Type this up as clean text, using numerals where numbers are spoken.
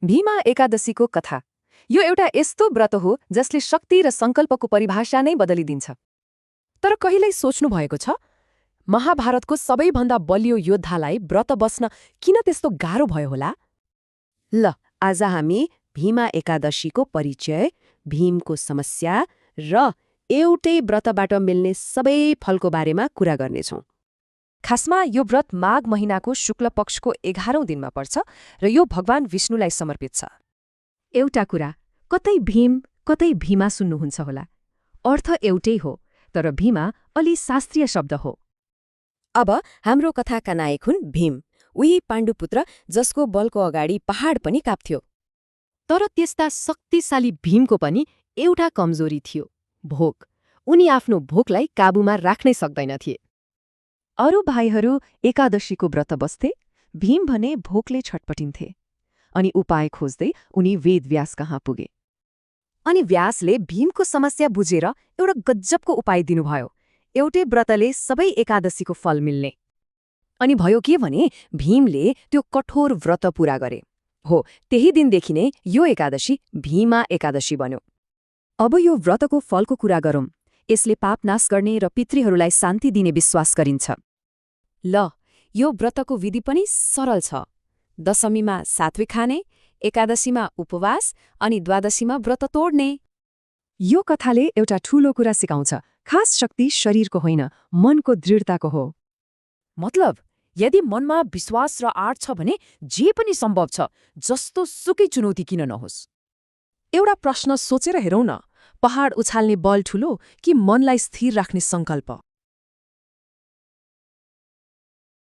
भीमा एकादशीको कथा। यो एउटा यस्तो व्रत हो जसले शक्ति र संकल्पको परिभाषा नै बदलिदिन्छ। तर कहिल्यै सोच्नु भएको छ महाभारतको सबैभन्दा बलियो योद्धालाई व्रत बस्न किन त्यस्तो गाह्रो भयो होला? ल आज हामी भीमा एकादशीको परिचय, भीमको समस्या र एउटै व्रतबाट मिल्ने सबै फलको बारेमा कुरा गर्नेछौँ। खासमा यो व्रत माघ महिनाको शुक्ल पक्षको 11औं दिनमा पर्छ र यो भगवान विष्णुलाई समर्पित छ। एउटा कुरा, कतै भीम कतै भीमा सुन्नुहुन्छ होला। अर्थ एउटै हो, तर भीमा अलि शास्त्रीय शब्द हो। अब हाम्रो कथाका नायक हुन् भीम, उही पाण्डुपुत्र जसको बलको अगाडि पहाड पनि काप्थ्यो। तर त्यस्ता शक्तिशाली भीमको पनि एउटा कमजोरी थियो, भोक। उनी आफ्नो भोकलाई काबुमा राख्नै सक्दैनथे। अरू भाइहरू एकादशीको व्रत बस्थे, भीम भने भोकले छटपटिन्थे। अनि उपाय खोज्दै उनी वेदव्यास कहाँ पुगे। अनि व्यासले भीमको समस्या बुझेर एउटा गज्जबको उपाय दिनुभयो। एउटै व्रतले सबै एकादशीको फल मिल्ने। अनि भयो के भने भीमले त्यो कठोर व्रत पूरा गरे। हो, त्यही दिनदेखि नै यो एकादशी भीमा एकादशी बन्यो। अब यो व्रतको फलको कुरा गरौँ। यसले पाप नाश गर्ने र पितृहरूलाई शान्ति दिने विश्वास गरिन्छ। ल, यो व्रतको विधि पनि सरल छ। दशमीमा सात्विक खाने, एकादशीमा उपवास अनि द्वादशीमा व्रत तोड्ने। यो कथाले एउटा ठूलो कुरा सिकाउँछ। खास शक्ति शरीरको होइन, मनको दृढताको हो। मतलब यदि मनमा विश्वास र आँट छ भने जे पनि सम्भव छ, जस्तो सुकै चुनौती किन नहोस्। एउटा प्रश्न सोचेर हेरौँ न, पहाड उछाल्ने बल ठूलो कि मनलाई स्थिर राख्ने संकल्प?